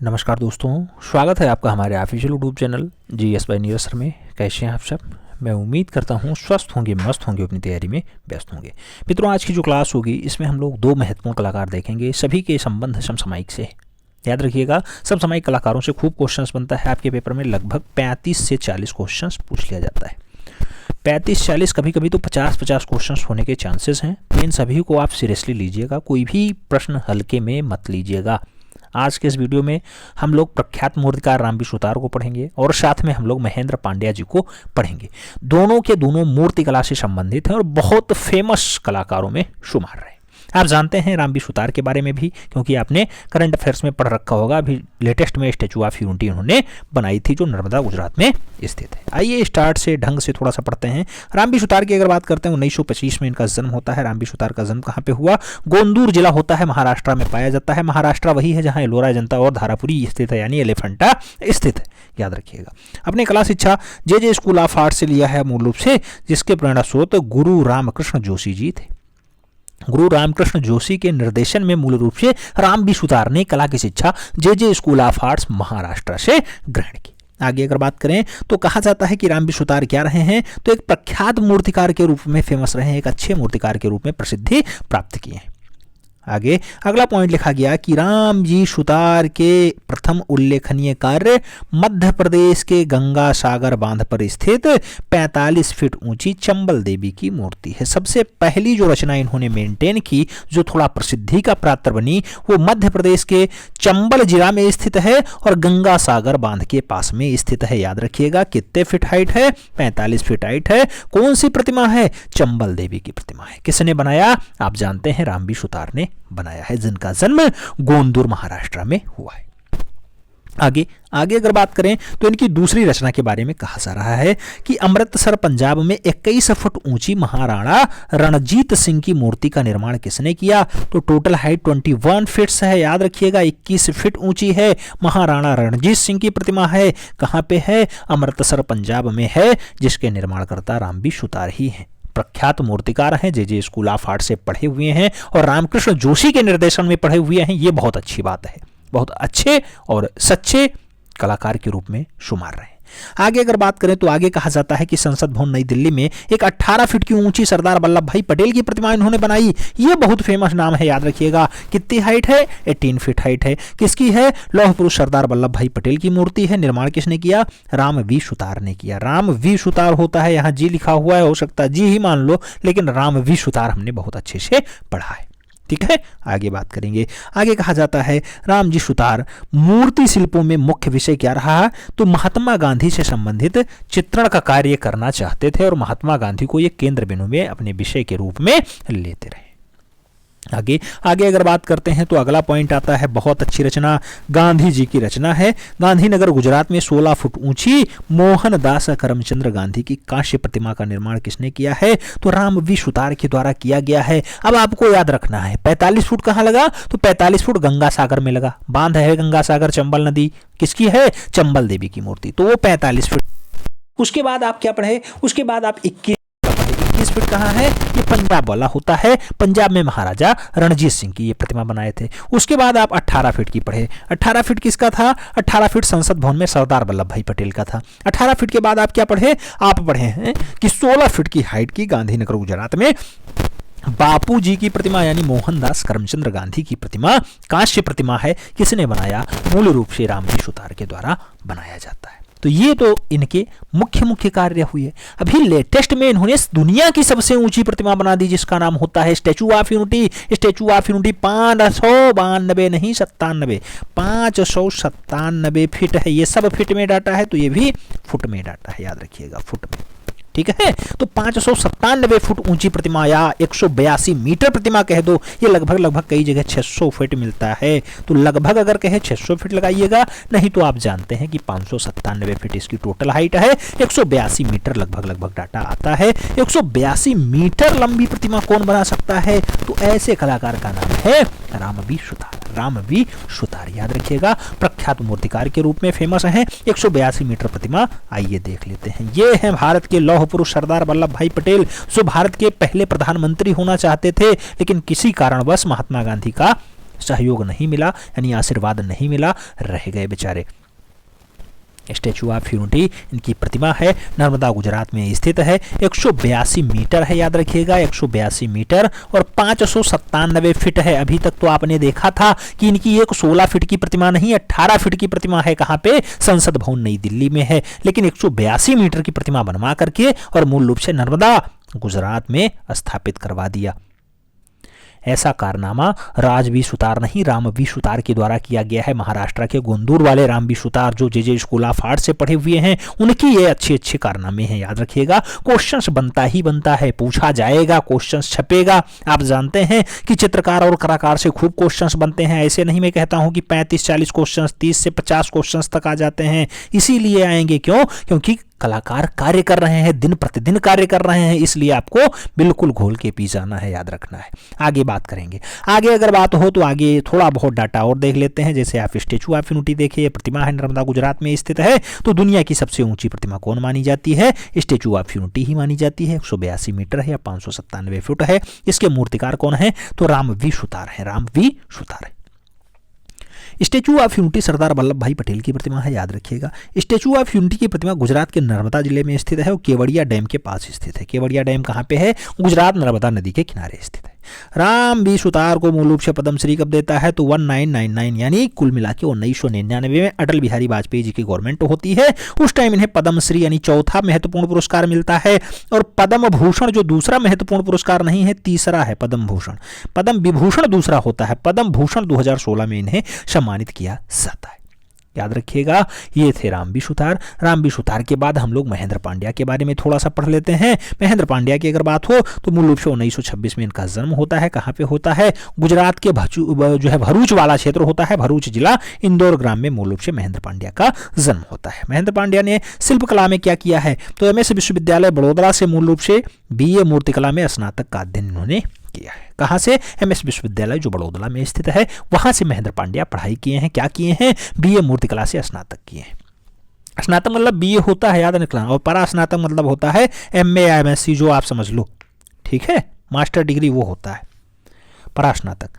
नमस्कार दोस्तों, स्वागत है आपका हमारे official YouTube channel GS by Neeraj sir में। कैसे हैं आप सब? मैं उम्मीद करता हूं स्वस्थ होंगे, मस्त होंगे, अपनी तैयारी में व्यस्त होंगे। मित्रों, आज की जो क्लास होगी इसमें हम लोग दो महत्वपूर्ण कलाकार देखेंगे। सभी के संबंध समसामयिक से। याद रखिएगा, समसामयिक कलाकारों से खूब क्वेश्चंस बनता है। आपके पेपर में लगभग 35 से 40 क्वेश्चंस पूछ लिया जाता है। 35-40, कभी कभी तो 50-50 क्वेश्चंस होने के चांसेस हैं। तो इन सभी को आप सीरियसली लीजिएगा, कोई भी प्रश्न हल्के में मत लीजिएगा। आज के इस वीडियो में हम लोग प्रख्यात मूर्तिकार रामबी सुतार को पढ़ेंगे और साथ में हम लोग महेंद्र पांड्या जी को पढ़ेंगे। दोनों के दोनों मूर्ति कला से संबंधित हैं और बहुत फेमस कलाकारों में शुमार रहे। आप जानते हैं रामबी सुतार के बारे में भी, क्योंकि आपने करंट अफेयर्स में पढ़ रखा होगा। अभी लेटेस्ट में स्टैचू ऑफ यूनिटी उन्होंने बनाई थी, जो नर्मदा गुजरात में स्थित है। आइए स्टार्ट से ढंग से थोड़ा सा पढ़ते हैं। रामबी सुतार की अगर बात करते हैं, 1925 में इनका जन्म होता है। रामबी सुतार का जन्म कहाँ पे हुआ? गोंदूर जिला होता है, महाराष्ट्र में पाया जाता है। महाराष्ट्र वही है जहाँ एलोरा जनता और धारापुरी स्थित है, यानी एलिफेंटा स्थित है। याद रखिएगा। अपने कला शिक्षा जे स्कूल ऑफ आर्ट से लिया है मूल रूप से, जिसके प्रेरणा स्रोत गुरु रामकृष्ण जोशी जी थे। गुरु रामकृष्ण जोशी के निर्देशन में मूल रूप से रामबी सुतार ने कला की शिक्षा जे स्कूल ऑफ आर्ट्स महाराष्ट्र से ग्रहण की। आगे अगर बात करें तो कहा जाता है कि रामबी सुतार क्या रहे हैं, तो एक प्रख्यात मूर्तिकार के रूप में फेमस रहे हैं, एक अच्छे मूर्तिकार के रूप में प्रसिद्धि प्राप्त किए हैं। आगे अगला पॉइंट लिखा गया कि रामजी सुतार के प्रथम उल्लेखनीय कार्य मध्य प्रदेश के गंगा सागर बांध पर स्थित 45 फीट ऊंची चंबल देवी की मूर्ति है। सबसे पहली जो रचना इन्होंने मेंटेन की, जो थोड़ा प्रसिद्धि का पात्र बनी, वो मध्य प्रदेश के चंबल जिला में स्थित है और गंगा सागर बांध के पास में स्थित है। याद रखिएगा, कितने फीट हाइट है? 45 फीट हाइट है। कौन सी प्रतिमा है? चंबल देवी की प्रतिमा है। किसने बनाया? आप जानते हैं, रामबी सुतार ने बनाया है, जिनका जन्म गोंदूर महाराष्ट्र में हुआ है। आगे अगर बात करें तो इनकी दूसरी रचना के बारे में कहा जा रहा है कि अमृतसर पंजाब में 21 फुट ऊंची महाराणा रणजीत सिंह की मूर्ति का निर्माण किसने किया? तो टोटल हाइट 21 फीट है। याद रखिएगा, 21 फीट ऊंची है। महाराणा रणजीत सिंह की प्रतिमा है। कहां पे है? अमृतसर पंजाब में है, जिसके निर्माणकर्ता रामबी सुतार ही हैं। प्रख्यात मूर्तिकार हैं, जे स्कूल ऑफ आर्ट से पढ़े हुए हैं और रामकृष्ण जोशी के निर्देशन में पढ़े हुए हैं। ये बहुत अच्छी बात है। बहुत अच्छे और सच्चे कलाकार के रूप में शुमार रहे। आगे अगर बात करें तो आगे कहा जाता है कि संसद भवन नई दिल्ली में एक 18 फीट की ऊंची सरदार वल्लभ भाई पटेल की प्रतिमा इन्होंने बनाई। ये बहुत फेमस नाम है। याद रखिएगा, कितनी हाइट है? 18 फीट हाइट है। किसकी है? लौह पुरुष सरदार वल्लभ भाई पटेल की मूर्ति है। निर्माण किसने किया? रामबी सुतार ने किया। रामबी सुतार होता है, यहाँ जी लिखा हुआ है, हो सकता है जी ही मान लो, लेकिन रामबी सुतार हमने बहुत अच्छे से पढ़ा है। ठीक है, आगे बात करेंगे। आगे कहा जाता है रामजी सुतार मूर्ति शिल्पों में मुख्य विषय क्या रहा? तो महात्मा गांधी से संबंधित चित्रण का कार्य करना चाहते थे और महात्मा गांधी को ये केंद्र बिंदु में अपने विषय के रूप में लेते रहे। आगे अगर बात करते हैं तो अगला पॉइंट आता है, बहुत अच्छी रचना गांधी जी की रचना है। गांधीनगर गुजरात में 16 फुट ऊंची मोहनदास करमचंद्र गांधी की कांस्य प्रतिमा का निर्माण किसने किया है? तो रामबी सुतार के द्वारा किया गया है। अब आपको याद रखना है, 45 फुट कहां लगा? तो 45 फुट गंगा सागर में लगा। बांध है गंगा सागर, चंबल नदी, किसकी है? चंबल देवी की मूर्ति, तो वो 45 फुट। उसके बाद आप क्या पढ़े? उसके बाद आप 21 फीट कहाँ है? ये पंजाब वाला होता है। पंजाब में महाराजा रणजीत सिंह की ये प्रतिमा बनाए थे। उसके बाद आप 18 फीट की पढ़े। 18 फीट किसका था? 18 फीट संसद भवन में सरदार वल्लभ भाई पटेल का था। 18 फीट के बाद आप क्या पढ़े? आप पढ़े हैं कि 16 फीट की हाइट की गांधीनगर गुजरात में बापू जी की प्रतिमा, यानी मोहनदास करमचंद्र गांधी की प्रतिमा कांस्य प्रतिमा है। किसने बनाया? मूल रूप से रामबी सुतार के द्वारा बनाया जाता है। तो ये तो इनके मुख्य कार्य हुए। अभी लेटेस्ट में इन्होंने दुनिया की सबसे ऊंची प्रतिमा बना दी, जिसका नाम होता है statue of unity. Statue of unity 592 नहीं 97, 597 फीट है। ये सब फीट में डाटा है, तो ये भी फुट में डाटा है। याद रखिएगा, फुट में। ठीक है, तो 597 फुट ऊंची प्रतिमा या 182 मीटर प्रतिमा कह दो। ये लगभग कई जगह 600 फीट मिलता है, तो लगभग अगर कहे 600 फीट लगाइएगा, नहीं तो आप जानते हैं कि 597 फीट इसकी टोटल हाइट है। 182 मीटर लगभग डाटा आता है। 182 मीटर लंबी प्रतिमा कौन बना सकता है? तो ऐसे कलाकार का नाम है रामबी सुतार। रामबी सुतार याद रखिएगा, प्रख्यात मूर्तिकार के रूप में फेमस है। 182 मीटर प्रतिमा, आइए देख लेते हैं। ये है भारत के लौह पुरुष सरदार वल्लभ भाई पटेल, जो भारत के पहले प्रधानमंत्री होना चाहते थे, लेकिन किसी कारणवश महात्मा गांधी का सहयोग नहीं मिला, यानी आशीर्वाद नहीं मिला, रह गए बेचारे। स्टैचू ऑफ यूनिटी इनकी प्रतिमा है, नर्मदा गुजरात में स्थित है। 182 मीटर है, याद रखिएगा 182 मीटर, और 597 फीट है। अभी तक तो आपने देखा था कि इनकी एक 16 फीट की प्रतिमा नहीं, 18 फीट की प्रतिमा है। कहाँ पे? संसद भवन नई दिल्ली में है। लेकिन 182 मीटर की प्रतिमा बनवा करके और मूल रूप से नर्मदा गुजरात में स्थापित करवा दिया। ऐसा कारनामा राजवी सुतार नहीं, रामवी सुतार के द्वारा किया गया है। महाराष्ट्र के गोंदूर वाले रामवी सुतार जो जे स्कूल ऑफ आर्ट से पढ़े हुए हैं, उनकी ये अच्छे अच्छे कारनामे हैं, याद रखिएगा। क्वेश्चंस बनता ही बनता है, पूछा जाएगा, क्वेश्चंस छपेगा। आप जानते हैं कि चित्रकार और कलाकार से खूब क्वेश्चंस बनते हैं। ऐसे नहीं मैं कहता हूं कि 35-40 क्वेश्चंस, 30 से 50 क्वेश्चंस तक आ जाते हैं। इसीलिए आएंगे, क्यों? क्योंकि कलाकार कार्य कर रहे हैं, दिन प्रतिदिन कार्य कर रहे हैं, इसलिए आपको बिल्कुल घोल के पी जाना है, याद रखना है। आगे बात करेंगे। आगे अगर बात हो तो आगे थोड़ा बहुत डाटा और देख लेते हैं। जैसे आप स्टैचू ऑफ यूनिटी देखिए, प्रतिमा है, नर्मदा गुजरात में स्थित है। तो दुनिया की सबसे ऊंची प्रतिमा कौन मानी जाती है? स्टैचू ऑफ यूनिटी ही मानी जाती है। 182 मीटर है या 597 फुट है। इसके मूर्तिकार कौन है? तो रामवी सुतार है, रामवी सुतार है। Statue of unity Sardar Vallabh भाई पटेल की प्रतिमा है, याद रखिएगा। स्टैचू ऑफ यूनिटी की प्रतिमा गुजरात के नर्मदा जिले में स्थित है और केवड़िया डैम के पास स्थित है। केवड़िया डैम कहाँ पे है? गुजरात नर्मदा नदी के किनारे स्थित है। रामवी सुतार को मूल रूप से पद्मश्री कब देता है? तो 1999, यानी कुल मिला के 1999 में अटल बिहारी वाजपेयी जी की गवर्नमेंट होती है। उस टाइम इन्हें पद्मश्री यानी चौथा महत्वपूर्ण पुरस्कार मिलता है। और पद्म भूषण जो दूसरा महत्वपूर्ण पुरस्कार नहीं है, तीसरा है पद्म भूषण। पद्म विभूषण दूसरा होता है, पद्म भूषण 2016 में इन्हें सम्मानित किया जाता है, याद रखिएगा। ये थे रामवी सुतार। रामवी सुतार के बाद हम लोग महेंद्र पांड्या के बारे में थोड़ा सा पढ़ लेते हैं। महेंद्र पांड्या की अगर बात हो तो मूल रूप से 1926 में इनका जन्म होता है। कहाँ पे होता है? गुजरात के जो है भरूच वाला क्षेत्र होता है, भरूच जिला, इंदौर ग्राम में मूल रूप से महेंद्र पांड्या का जन्म होता है। महेंद्र पांड्या ने शिल्पकला में क्या किया है? तो एमएस विश्वविद्यालय बड़ोदरा से मूल रूप से बीए मूर्तिकला में स्नातक का अध्ययन इन्होंने किया है। कहां से? एमएस विश्वविद्यालय जो बड़ोदरा में स्थित है, वहां से महेंद्र पांड्या पढ़ाई किए हैं। क्या किए हैं? बीए मूर्तिकला से स्नातक किए हैं। स्नातक मतलब बीए होता है, याद रखना, और परास्नातक मतलब होता है एमए या एमएससी, जो आप समझ लो, ठीक है। मास्टर डिग्री वो होता है परास्नातक।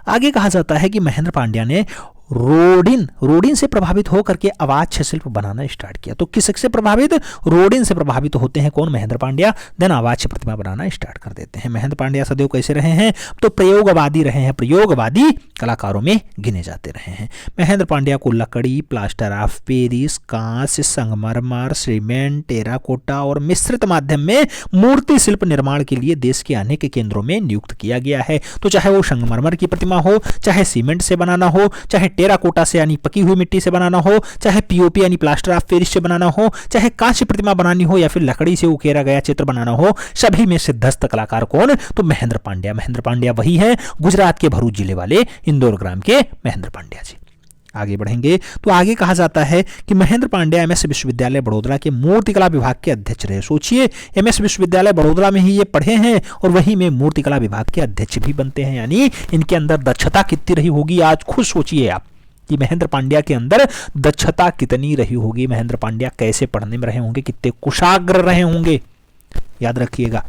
आगे कहा जाता है कि महेंद्र पांड्या ने रोडिन से प्रभावित होकर के अवाच्य शिल्प बनाना स्टार्ट किया। तो किससे प्रभावित? रोडिन से प्रभावित होते हैं कौन? महेंद्र पांड्या। देन अवाच्य प्रतिमा बनाना स्टार्ट कर देते हैं। महेंद्र पांड्या सदैव कैसे रहे हैं? तो प्रयोगवादी रहे हैं, प्रयोगवादी कलाकारों में गिने जाते रहे हैं। महेंद्र पांड्या को लकड़ी, प्लास्टर ऑफ पेरिस, कांच, संगमरमर, सीमेंट, टेराकोटा और मिश्रित माध्यम में मूर्ति शिल्प निर्माण के लिए देश के अनेक केंद्रों में नियुक्त किया गया है। तो चाहे वो संगमरमर की प्रतिमा हो, चाहे सीमेंट से बनाना हो, चाहे टेराकोटा से यानी पकी हुई मिट्टी से बनाना हो, चाहे पीओपी यानी प्लास्टर ऑफ पेरिस से बनाना हो, चाहे कांस्य प्रतिमा बनानी हो या फिर लकड़ी से उकेरा गया चित्र बनाना हो, सभी में सिद्धस्त कलाकार कौन? तो महेंद्र पांड्या। महेंद्र पांड्या वही है गुजरात के भरूच जिले वाले इंदौर ग्राम के महेंद्र पांड्या जी। आगे बढ़ेंगे तो आगे कहा जाता है कि महेंद्र पांड्या एमएस विश्वविद्यालय बड़ोदरा के मूर्तिकला विभाग के अध्यक्ष रहे। सोचिए, एमएस विश्वविद्यालय बड़ोदरा में ही ये पढ़े हैं और वहीं में मूर्तिकला विभाग के अध्यक्ष भी बनते हैं, यानी इनके अंदर दक्षता कितनी रही होगी। आज खुद सोचिए आप कि महेंद्र पांड्या के अंदर दक्षता कितनी रही होगी। महेंद्र पांड्या कैसे पढ़ने में रहे होंगे, कितने कुशाग्र रहे होंगे, याद रखिएगा।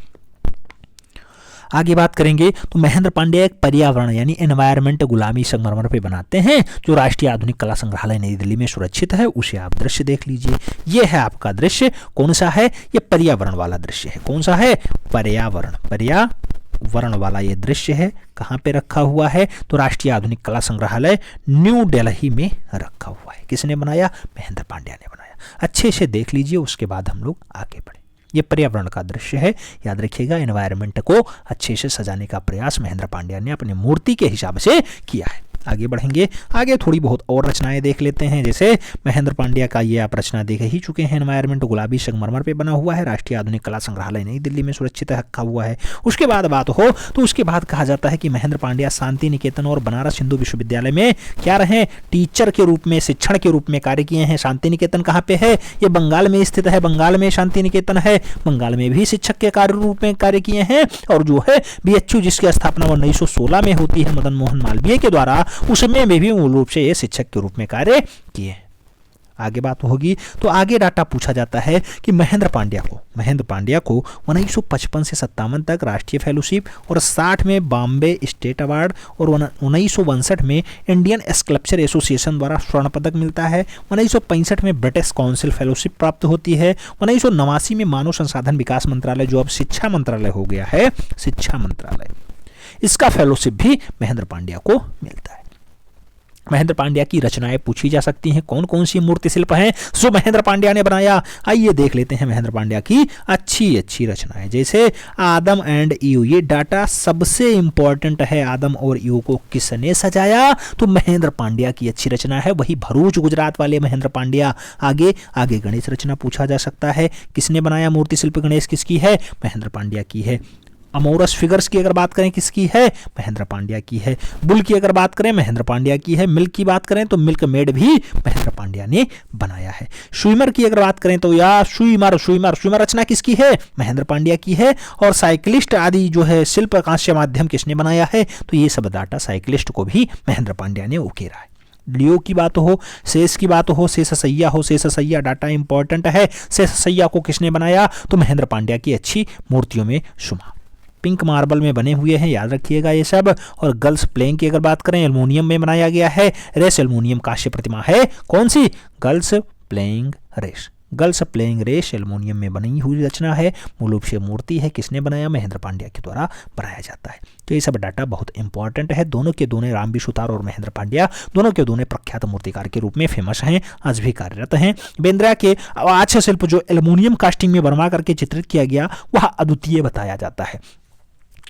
आगे बात करेंगे तो महेंद्र पांड्या एक पर्यावरण यानी एनवायरमेंट गुलामी संगमरमर पे बनाते हैं, जो राष्ट्रीय आधुनिक कला संग्रहालय नई दिल्ली में सुरक्षित है। उसे आप दृश्य देख लीजिए। ये है आपका दृश्य। कौन सा है? ये पर्यावरण वाला दृश्य है। कौन सा है? पर्यावरण वाला ये दृश्य है। कहाँ पे रखा हुआ है? तो राष्ट्रीय आधुनिक कला संग्रहालय न्यू दिल्ली में रखा हुआ है। किसने बनाया? महेंद्र पांड्या ने बनाया। अच्छे से देख लीजिए, उसके बाद हम लोग आगे बढ़े। ये पर्यावरण का दृश्य है, याद रखिएगा। एनवायरनमेंट को अच्छे से सजाने का प्रयास महेंद्र पांड्या ने अपनी मूर्ति के हिसाब से किया है। आगे बढ़ेंगे। आगे थोड़ी बहुत और रचनाएं देख लेते हैं। जैसे महेंद्र पांड्या का ये आप रचना देख ही चुके हैं। एनवायरनमेंट गुलाबी संगमरमर पे बना हुआ है, राष्ट्रीय आधुनिक कला संग्रहालय नई दिल्ली में सुरक्षित रखा हुआ है। उसके बाद बात हो तो उसके बाद कहा जाता है कि महेंद्र पांड्या शांति निकेतन और बनारस हिंदू विश्वविद्यालय में क्या रहे? टीचर के रूप में, शिक्षण के रूप में कार्य किए हैं। शांति निकेतन कहाँ पे है? ये बंगाल में स्थित है। बंगाल में शांति निकेतन है। बंगाल में भी शिक्षक के कार्य रूप में कार्य किए हैं। और जो है बीएचयू जिसकी स्थापना 1916 में होती है मदन मोहन मालवीय के द्वारा, उसमें भी मूल रूप से ये शिक्षक के रूप में कार्य किए। आगे बात होगी। तो आगे डाटा पूछा जाता है कि महेंद्र पांड्या को 1955 से 57 तक राष्ट्रीय फेलोशिप और 60 में बॉम्बे स्टेट अवार्ड और 1962 में इंडियन स्कल्पचर एसोसिएशन द्वारा स्वर्ण पदक मिलता है। 1965 में ब्रिटिश काउंसिल फेलोशिप प्राप्त होती है। 1989 में मानव संसाधन विकास मंत्रालय, जो अब शिक्षा मंत्रालय हो गया है, शिक्षा मंत्रालय, इसका फेलोशिप भी महेंद्र पांड्या को मिलता है। महेंद्र पांड्या की रचनाएं पूछी जा सकती हैं, कौन कौन सी मूर्ति शिल्प हैं जो महेंद्र पांड्या ने बनाया। आइए देख लेते हैं महेंद्र पांड्या की अच्छी अच्छी रचनाएं। जैसे आदम एंड ईव, ये डाटा सबसे इंपॉर्टेंट है। आदम और ईव को किसने सजाया? तो महेंद्र पांड्या की अच्छी रचना है, वही भरूच गुजरात वाले महेंद्र पांड्या। आगे आगे गणेश रचना पूछा जा सकता है, किसने बनाया मूर्ति शिल्प गणेश, किसकी है? महेंद्र पांड्या की है। अमोरस फिगर्स की अगर बात करें, किसकी है? महेंद्र पांड्या की है। बुल की अगर बात करें, महेंद्र पांड्या की है। मिल्क की बात करें तो मिल्क मेड भी महेंद्र पांड्या ने बनाया है। स्विमर की अगर बात करें तो यार स्विमर रचना किसकी है? महेंद्र पांड्या की है। और साइकिलिस्ट आदि जो है शिल्प कांस्य माध्यम किसने बनाया है? तो ये सब डाटा साइकिलिस्ट को भी महेंद्र पांड्या ने उकेरा है। लियो की बात हो, शेष की बात हो, शेष सैया डाटा इंपॉर्टेंट है। शेष सैया को किसने बनाया? तो महेंद्र पांड्या की अच्छी मूर्तियों में शुमार। पिंक मार्बल में बने हुए हैं, याद रखिएगा ये सब। और गर्ल्स प्लेइंग की अगर बात करें, एल्युमिनियम में बनाया गया है। रेस एल्युमिनियम कांस्य प्रतिमा है, कौन सी? गर्ल्स प्लेइंग रेस एल्युमिनियम में बनी हुई रचना है। मूल रूप से मूर्ति है, किसने बनाया? महेंद्र पांड्या के द्वारा बनाया जाता है। तो ये सब डाटा बहुत इंपॉर्टेंट है। दोनों के दोनों, रामबी सुतार और महेंद्र पांड्या, दोनों के दोनों प्रख्यात मूर्तिकार के रूप में फेमस हैं, आज भी कार्यरत हैं। बेंद्रा के आवाच्य शिल्प जो एल्युमिनियम कास्टिंग में बनवा करके चित्रित किया गया, वह अद्वितीय बताया जाता है।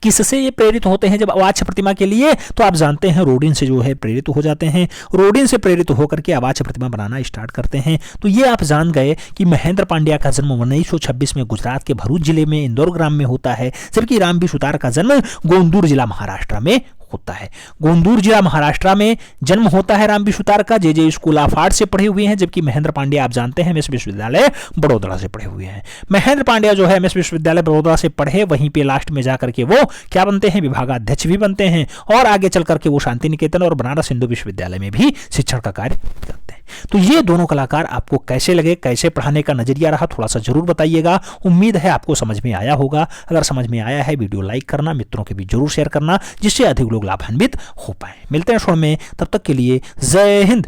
किससे ये प्रेरित होते हैं जब अवाच्य प्रतिमा के लिए? तो आप जानते हैं रोडिन से जो है प्रेरित हो जाते हैं। रोडिन से प्रेरित होकर के अवाच्य प्रतिमा बनाना स्टार्ट करते हैं। तो ये आप जान गए कि महेंद्र पांड्या का जन्म 1926 में गुजरात के भरूच जिले में इंदौर ग्राम में होता है, जबकि रामबी सुतार का जन्म गोंदूर जिला महाराष्ट्र में होता है। गोंदूर जिला महाराष्ट्र में जन्म होता है रामबी सुतार का। जे स्कूल ऑफ आर्ट से पढ़े हुए हैं, जबकि महेंद्र पांड्या आप जानते हैं एमएस विश्वविद्यालय बड़ौदा से पढ़े हुए हैं। महेंद्र पांड्या जो है एमएस विश्वविद्यालय बड़ौदा से पढ़े, वहीं पे लास्ट में जाकर के वो क्या बनते हैं? विभागाध्यक्ष भी बनते हैं। और आगे चल करके वो शांति निकेतन और बनारस हिंदू विश्वविद्यालय में भी शिक्षण का कार्य करते हैं। तो ये दोनों कलाकार आपको कैसे लगे, कैसे पढ़ाने का नजरिया रहा, थोड़ा सा जरूर बताइएगा। उम्मीद है आपको समझ में आया होगा। अगर समझ में आया है, वीडियो लाइक करना, मित्रों के बीच जरूर शेयर करना, जिससे अधिक लोग लाभान्वित हो पाए। मिलते हैं शो में, तब तक के लिए जय हिंद।